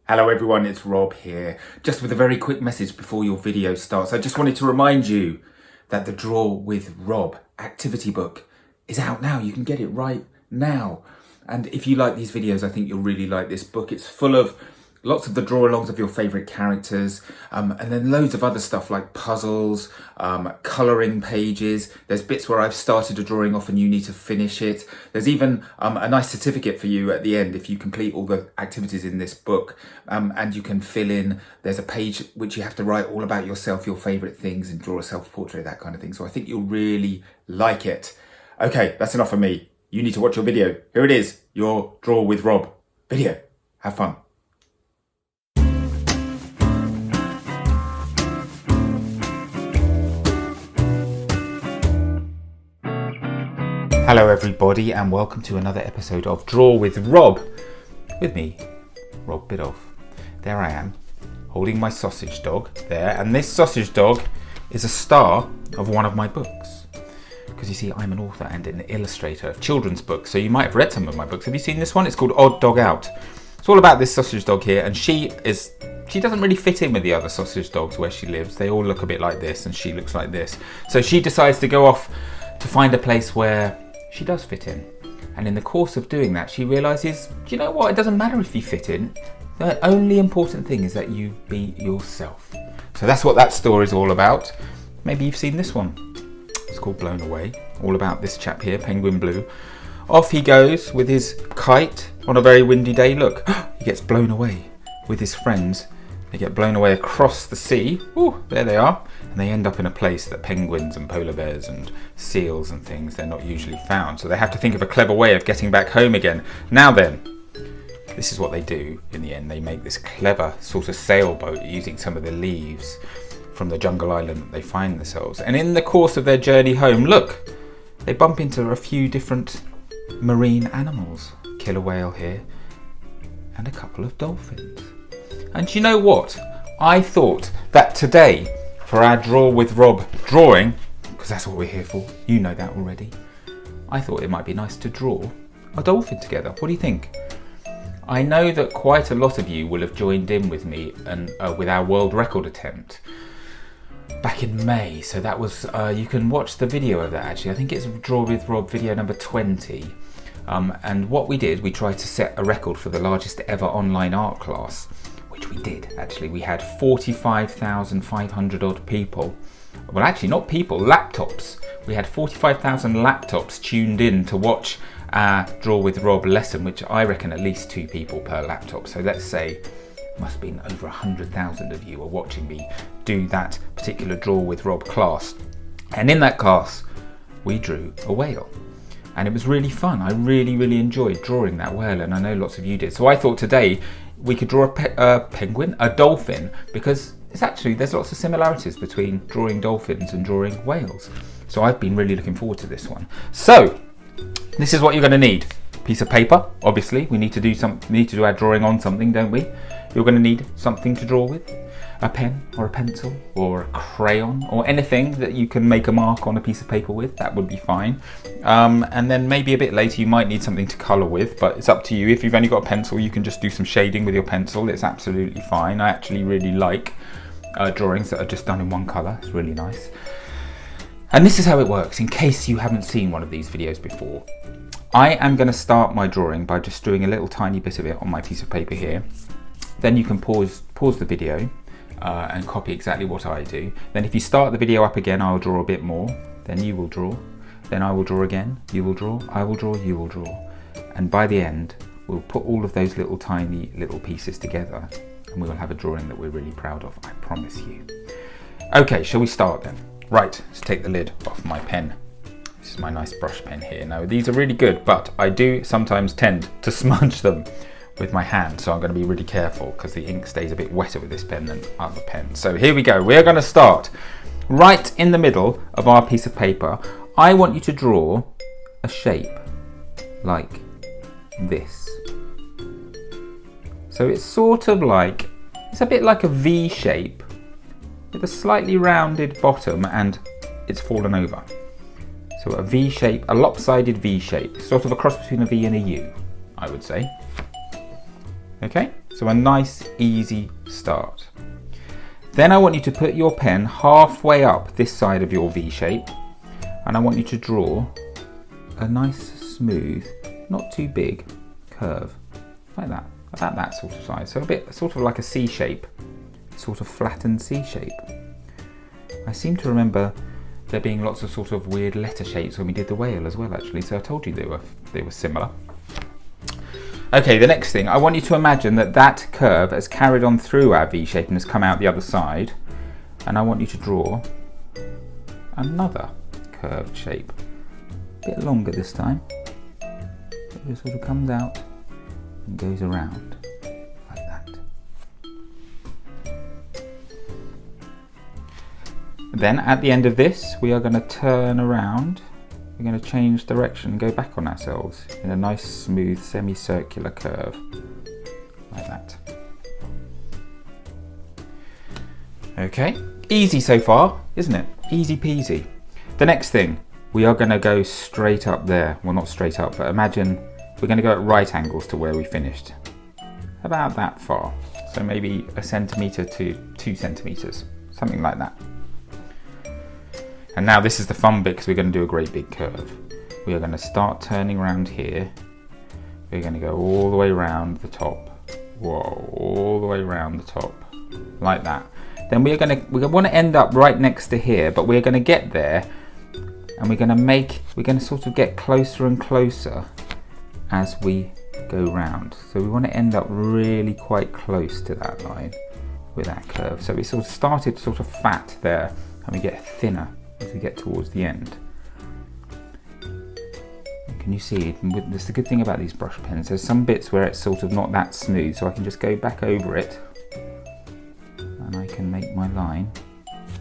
Hello everyone, it's Rob here. Just with a very quick message before your video starts. I just wanted to remind you that the Draw with Rob activity book is out now. You can get it right now. And if you like these videos, I think you'll really like this book. It's full of lots of the draw-alongs of your favourite characters, and then loads of other stuff like puzzles, colouring pages. There's bits where I've started a drawing off and you need to finish it. There's even a nice certificate for you at the end if you complete all the activities in this book, and you can fill in. There's a page which you have to write all about yourself, your favourite things, and draw a self-portrait, that kind of thing. So I think you'll really like it. Okay, that's enough for me. You need to watch your video. Here it is, your Draw with Rob video. Have fun. Hello everybody and welcome to another episode of Draw with Rob. With me, Rob Biddulph. There I am, holding my sausage dog there, and this sausage dog is a star of one of my books. Because you see, I'm an author and an illustrator of children's books, so you might have read some of my books. Have you seen this one? It's called Odd Dog Out. It's all about this sausage dog here, and she doesn't really fit in with the other sausage dogs where she lives. They all look a bit like this and she looks like this. So she decides to go off to find a place where she does fit in, and in the course of doing that she realises, do you know what, it doesn't matter if you fit in, the only important thing is that you be yourself. So that's what that story is all about. Maybe you've seen this one. It's called Blown Away, all about this chap here, Penguin Blue. Off he goes with his kite on a very windy day. Look, he gets blown away with his friends. They get blown away across the sea. Ooh, there they are. And they end up in a place that penguins and polar bears and seals and things, they're not usually found. So they have to think of a clever way of getting back home again. Now then, this is what they do in the end. They make this clever sort of sailboat using some of the leaves from the jungle island that they find themselves. And in the course of their journey home, look, they bump into a few different marine animals. Killer whale here and a couple of dolphins. And you know what? I thought that today, for our Draw with Rob drawing, because that's what we're here for, you know that already, I thought it might be nice to draw a dolphin together. What do you think? I know that quite a lot of you will have joined in with me and with our world record attempt back in May. So that was, you can watch the video of that actually. I think it's Draw with Rob video number 20. And what we did, we tried to set a record for the largest ever online art class. Which we did actually. We had 45,500 odd people. Well, actually not people, laptops. We had 45,000 laptops tuned in to watch our Draw with Rob lesson, which I reckon at least 2 people per laptop. So let's say must have been over 100,000 of you are watching me do that particular Draw with Rob class. And in that class, we drew a whale. And it was really fun. I really enjoyed drawing that whale, and I know lots of you did. So I thought today we could draw a penguin, a dolphin, because it's actually, there's lots of similarities between drawing dolphins and drawing whales. So I've been really looking forward to this one. So this is what you're going to need. Piece of paper, obviously. We need to do our drawing on something, don't we? You're going to need something to draw with. A pen or a pencil or a crayon or anything that you can make a mark on a piece of paper with, that would be fine. And then maybe a bit later you might need something to colour with, but it's up to you. If you've only got a pencil, you can just do some shading with your pencil. It's absolutely fine. I actually really like drawings that are just done in one colour. It's really nice. And this is how it works, in case you haven't seen one of these videos before. I am going to start my drawing by just doing a little tiny bit of it on my piece of paper here. Then you can pause the video and copy exactly what I do. Then if you start the video up again, I'll draw a bit more. Then you will draw. Then I will draw again. You will draw. I will draw. You will draw. And by the end, we'll put all of those little tiny little pieces together, and we will have a drawing that we're really proud of. I promise you. Okay, shall we start then? Right, let's take the lid off my pen. This is my nice brush pen here. Now these are really good, but I do sometimes tend to smudge them with my hand, so I'm going to be really careful because the ink stays a bit wetter with this pen than other pens. So here we go. We're going to start right in the middle of our piece of paper. I want you to draw a shape like this. So it's sort of like, it's a bit like a V shape with a slightly rounded bottom, and it's fallen over. So a V shape, a lopsided V shape, sort of a cross between a V and a U, I would say. Okay, so a nice easy start. Then I want you to put your pen halfway up this side of your V shape, and I want you to draw a nice smooth, not too big curve, like that, about that sort of size. So a bit sort of like a C shape, sort of flattened C shape. I seem to remember there being lots of sort of weird letter shapes when we did the whale as well, actually, so I told you they were similar. Okay, the next thing, I want you to imagine that that curve has carried on through our V shape and has come out the other side, and I want you to draw another curved shape, a bit longer this time. It sort of comes out and goes around like that. Then at the end of this, we are going to turn around. We're going to change direction and go back on ourselves in a nice smooth semicircular curve like that. Okay, easy so far, isn't it? Easy peasy. The next thing, we are going to go straight up there. Well, not straight up, but imagine we're going to go at right angles to where we finished. About that far. So maybe 1 centimetre to 2 centimetres, something like that. And now this is the fun bit because we're going to do a great big curve. We are going to start turning around here. We're going to go all the way around the top. Whoa, all the way around the top, like that. Then we want to end up right next to here, but we're going to get there, and we're going to sort of get closer and closer as we go round. So we want to end up really quite close to that line with that curve. So we sort of started sort of fat there, and we get thinner as we get towards the end. Can you see? That's the good thing about these brush pens. There's some bits where it's sort of not that smooth, so I can just go back over it, and I can make my line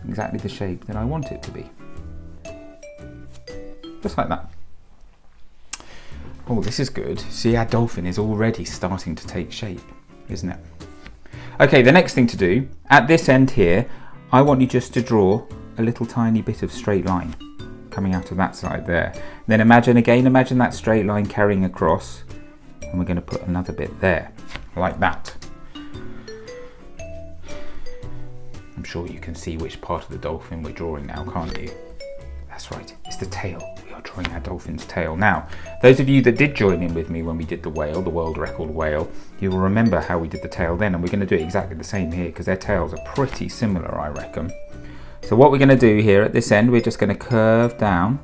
exactly the shape that I want it to be. Just like that. Oh, this is good. See, our dolphin is already starting to take shape, isn't it? Okay, the next thing to do, at this end here, I want you just to draw a little tiny bit of straight line coming out of that side there. Then imagine that straight line carrying across, and we're going to put another bit there, like that. I'm sure you can see which part of the dolphin we're drawing now, can't you? That's right, it's the tail. We are drawing our dolphin's tail. Now, those of you that did join in with me when we did the whale, the world record whale, you will remember how we did the tail then, and we're going to do it exactly the same here because their tails are pretty similar, I reckon. So what we're going to do here at this end, we're just going to curve down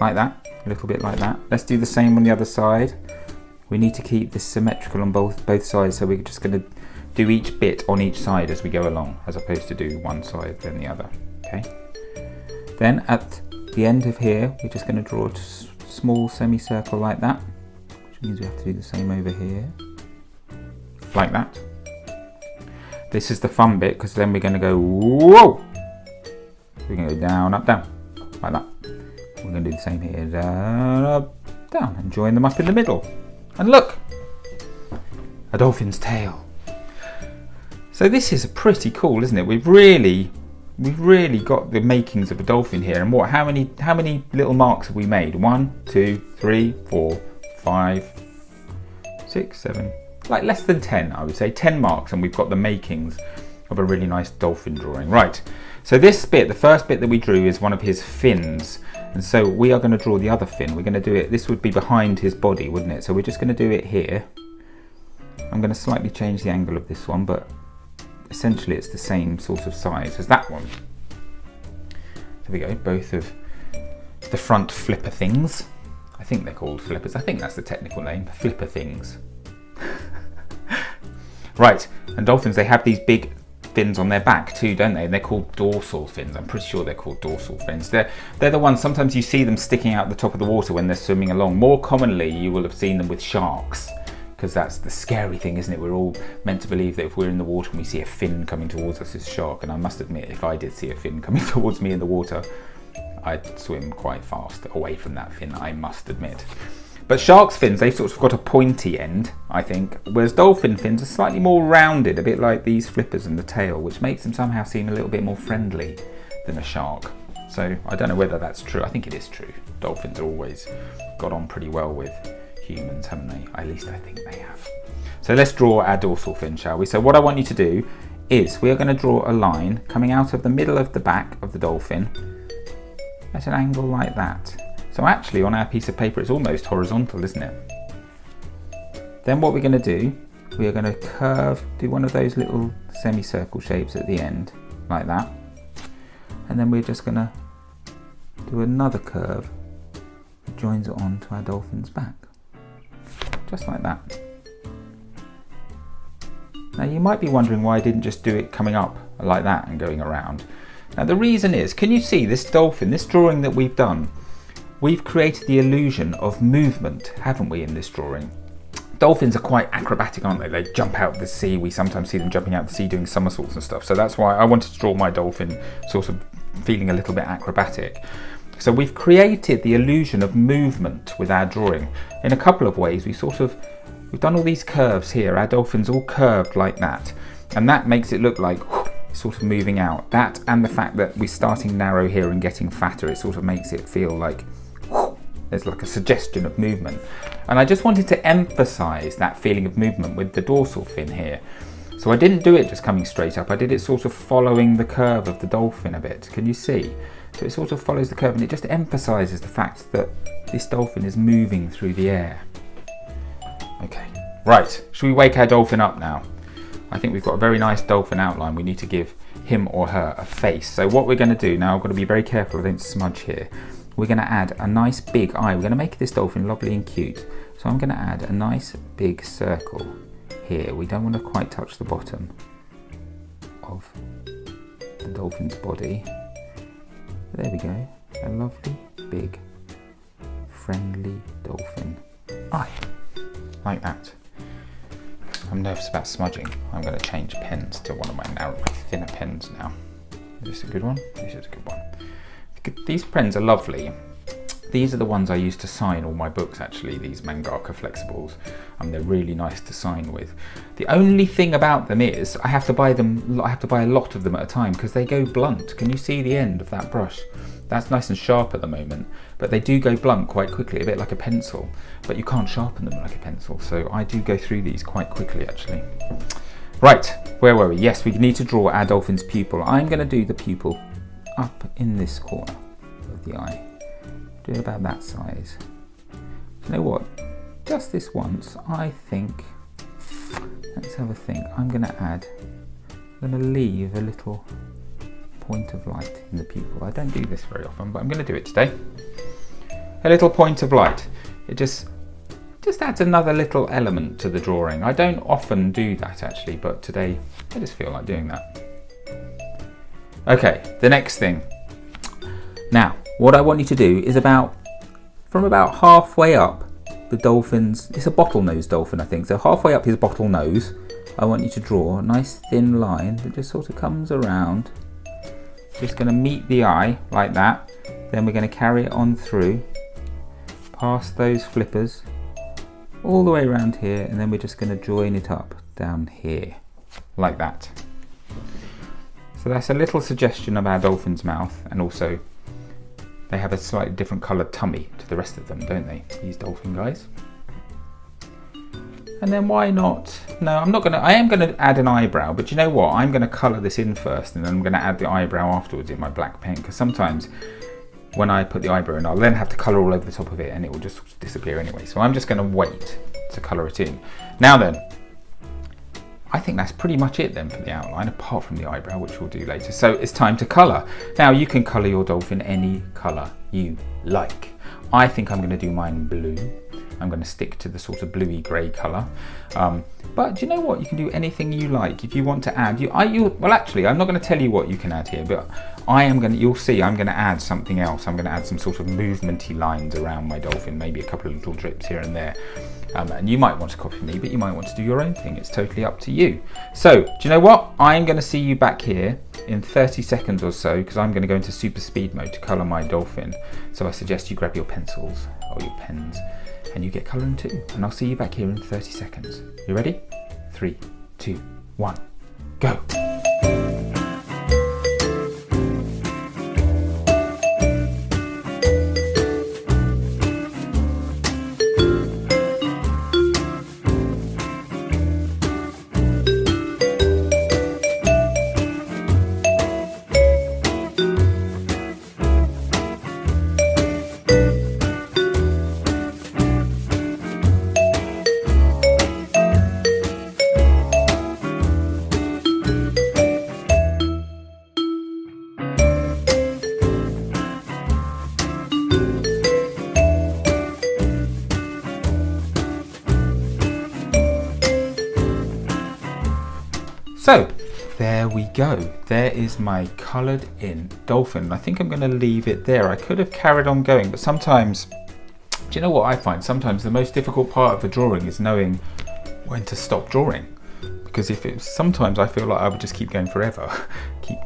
like that, a little bit like that. Let's do the same on the other side. We need to keep this symmetrical on both sides, so we're just going to do each bit on each side as we go along, as opposed to do one side then the other. Okay. Then at the end of here, we're just going to draw a small semicircle like that, which means we have to do the same over here, like that. This is the fun bit because then we're going to go whoa. We're going to go down, up, down, like that. We're going to do the same here, down, up, down, and join them up in the middle. And look, a dolphin's tail. So this is pretty cool, isn't it? We've really got the makings of a dolphin here. And how many little marks have we made? 1, 2, 3, 4, 5, 6, 7, like less than 10, I would say. 10 marks, and we've got the makings of a really nice dolphin drawing. Right, so this bit, the first bit that we drew is one of his fins. And so we are going to draw the other fin. We're going to do it, this would be behind his body, wouldn't it? So we're just going to do it here. I'm going to slightly change the angle of this one, but essentially it's the same sort of size as that one. There we go, both of the front flipper things. I think they're called flippers. I think that's the technical name, flipper things. Right, and dolphins, they have these big fins on their back too, don't they? And they're called dorsal fins. I'm pretty sure they're called dorsal fins. They're the ones, sometimes you see them sticking out the top of the water when they're swimming along. More commonly, you will have seen them with sharks, because that's the scary thing, isn't it? We're all meant to believe that if we're in the water and we see a fin coming towards us, it's a shark. And I must admit, if I did see a fin coming towards me in the water, I'd swim quite fast away from that fin, I must admit. But sharks' fins, they've sort of got a pointy end, I think, whereas dolphin fins are slightly more rounded, a bit like these flippers and the tail, which makes them somehow seem a little bit more friendly than a shark. So I don't know whether that's true. I think it is true. Dolphins have always got on pretty well with humans, haven't they? At least I think they have. So let's draw our dorsal fin, shall we? So what I want you to do is we are going to draw a line coming out of the middle of the back of the dolphin at an angle like that. So actually on our piece of paper it's almost horizontal, isn't it? Then what we're going to do, we are going to curve, do one of those little semicircle shapes at the end, like that. And then we're just going to do another curve that joins it on to our dolphin's back. Just like that. Now you might be wondering why I didn't just do it coming up like that and going around. Now the reason is, can you see this dolphin, this drawing that we've done, we've created the illusion of movement, haven't we, in this drawing? Dolphins are quite acrobatic, aren't they? They jump out of the sea. We sometimes see them jumping out of the sea doing somersaults and stuff. So that's why I wanted to draw my dolphin sort of feeling a little bit acrobatic. So we've created the illusion of movement with our drawing in a couple of ways. We've done all these curves here. Our dolphin's all curved like that. And that makes it look like it's sort of moving out. That and the fact that we're starting narrow here and getting fatter, it sort of makes it feel like there's like a suggestion of movement. And I just wanted to emphasize that feeling of movement with the dorsal fin here. So I didn't do it just coming straight up. I did it sort of following the curve of the dolphin a bit. Can you see? So it sort of follows the curve and it just emphasizes the fact that this dolphin is moving through the air. Okay, right. Should we wake our dolphin up now? I think we've got a very nice dolphin outline. We need to give him or her a face. So what we're going to do now, I've got to be very careful I don't smudge here. We're going to add a nice big eye. We're going to make this dolphin lovely and cute. So I'm going to add a nice big circle here. We don't want to quite touch the bottom of the dolphin's body. There we go. A lovely, big, friendly dolphin eye. Like that. I'm nervous about smudging. I'm going to change pens to one of my thinner pens now. Is this a good one? This is a good one. These pens are lovely. These are the ones I use to sign all my books, actually, these Mangaka Flexibles. They're really nice to sign with. The only thing about them is I have to buy a lot of them at a time because they go blunt. Can you see the end of that brush? That's nice and sharp at the moment, but they do go blunt quite quickly, a bit like a pencil, but you can't sharpen them like a pencil. So I do go through these quite quickly, actually. Right, where were we? Yes, we need to draw our dolphin's pupil. I'm going to do the pupil up in this corner of the eye. Do it about that size. You know what? Just this once, I think. Let's have a think. I'm going to leave a little point of light in the pupil. I don't do this very often, but I'm going to do it today. A little point of light. It just adds another little element to the drawing. I don't often do that actually, but today I just feel like doing that. Okay, the next thing. Now, what I want you to do is from about halfway up the dolphin's, it's a bottlenose dolphin I think, so halfway up his bottle nose, I want you to draw a nice thin line that just sort of comes around. Just going to meet the eye like that. Then we're going to carry it on through, past those flippers, all the way around here, and then we're just going to join it up down here, like that. So that's a little suggestion of our dolphin's mouth, and also they have a slightly different coloured tummy to the rest of them, don't they, these dolphin guys? And then why not? No, I am gonna add an eyebrow, but you know what? I'm gonna colour this in first, and then I'm gonna add the eyebrow afterwards in my black pen, because sometimes when I put the eyebrow in, I'll then have to colour all over the top of it, and it will just disappear anyway. So I'm just gonna wait to colour it in. Now then, I think that's pretty much it then for the outline, apart from the eyebrow, which we'll do later. So it's time to colour. Now you can colour your dolphin any colour you like. I think I'm going to do mine blue. I'm going to stick to the sort of bluey grey colour. But do you know what? You can do anything you like. If you want to add, well actually, I'm not going to tell you what you can add here, but you'll see I'm going to add something else. I'm going to add some sort of movementy lines around my dolphin, maybe a couple of little drips here and there. And you might want to copy me, but you might want to do your own thing. It's totally up to you. So, do you know what? I'm going to see you back here in 30 seconds or so, because I'm going to go into super speed mode to colour my dolphin. So I suggest you grab your pencils or your pens and you get colouring too. And I'll see you back here in 30 seconds. You ready? 3, 2, 1, go. So there we go. There is my coloured in dolphin. I think I'm going to leave it there. I could have carried on going, but sometimes, do you know what I find? Sometimes the most difficult part of a drawing is knowing when to stop drawing. Because sometimes I feel like I would just keep going forever, keep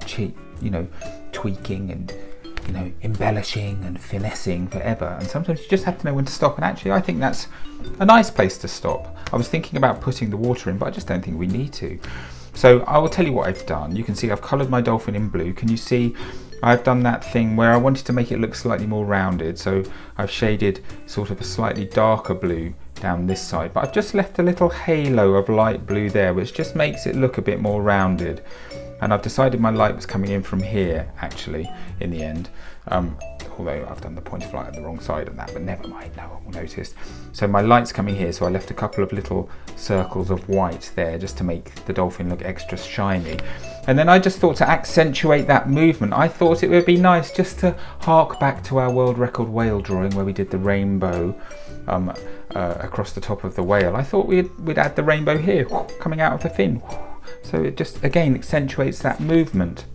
tweaking and embellishing and finessing forever. And sometimes you just have to know when to stop. And actually, I think that's a nice place to stop. I was thinking about putting the water in, but I just don't think we need to. So I will tell you what I've done. You can see I've coloured my dolphin in blue. Can you see I've done that thing where I wanted to make it look slightly more rounded. So I've shaded sort of a slightly darker blue down this side, but I've just left a little halo of light blue there, which just makes it look a bit more rounded. And I've decided my light was coming in from here, actually, in the end. Although I've done the point of light on the wrong side of that, but never mind, no one will notice. So my light's coming here, so I left a couple of little circles of white there just to make the dolphin look extra shiny. And then I just thought to accentuate that movement, I thought it would be nice just to hark back to our world record whale drawing where we did the rainbow across the top of the whale. I thought we'd add the rainbow here, coming out of the fin. So it just, again, accentuates that movement.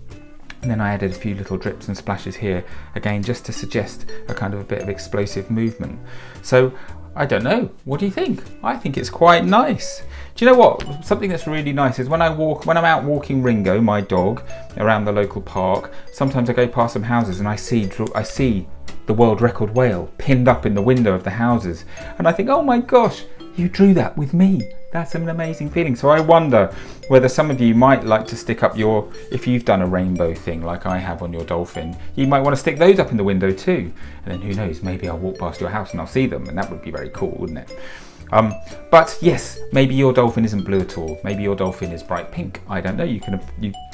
And then I added a few little drips and splashes here, again, just to suggest a kind of a bit of explosive movement. So, I don't know, what do you think? I think it's quite nice. Do you know what? Something that's really nice is when I'm out walking Ringo, my dog, around the local park, sometimes I go past some houses and I see the world record whale pinned up in the window of the houses. And I think, oh my gosh, you drew that with me. That's an amazing feeling. So I wonder whether some of you might like to stick up if you've done a rainbow thing like I have on your dolphin, you might want to stick those up in the window too. And then who knows, maybe I'll walk past your house and I'll see them, and that would be very cool, wouldn't it? But yes, maybe your dolphin isn't blue at all. Maybe your dolphin is bright pink. I don't know. You can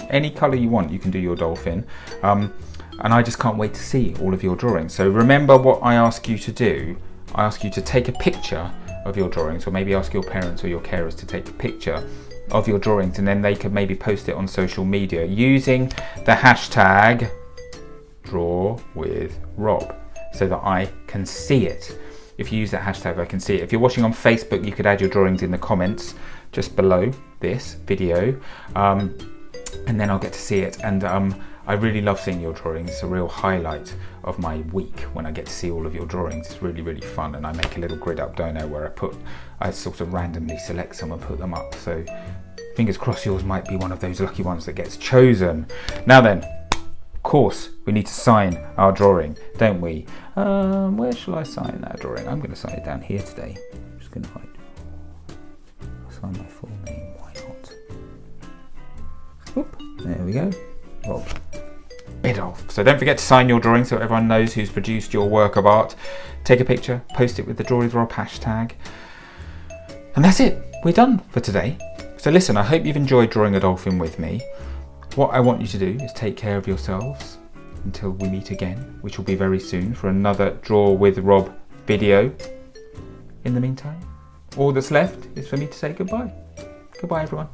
any colour you want, you can do your dolphin. And I just can't wait to see all of your drawings. So remember what I ask you to do. I ask you to take a picture of your drawings, or maybe ask your parents or your carers to take a picture of your drawings, and then they could maybe post it on social media using the hashtag #DrawWithRob so that I can see it. If you use that hashtag, I can see it. If you're watching on Facebook, you could add your drawings in the comments just below this video, and then I'll get to see it. And I really love seeing your drawings. It's a real highlight of my week when I get to see all of your drawings. It's really, really fun. And I make a little grid up, don't I, where I sort of randomly select some and put them up. So fingers crossed yours might be one of those lucky ones that gets chosen. Now then, of course, we need to sign our drawing, don't we? Where shall I sign that drawing? I'm going to sign it down here today. I'm just going to sign my full name, why not? Whoop, there we go. Rob Biddulph. So don't forget to sign your drawing so everyone knows who's produced your work of art. Take a picture, post it with the Draw with Rob hashtag. And that's it. We're done for today. So listen, I hope you've enjoyed drawing a dolphin with me. What I want you to do is take care of yourselves until we meet again, which will be very soon, for another Draw with Rob video. In the meantime, all that's left is for me to say goodbye. Goodbye, everyone.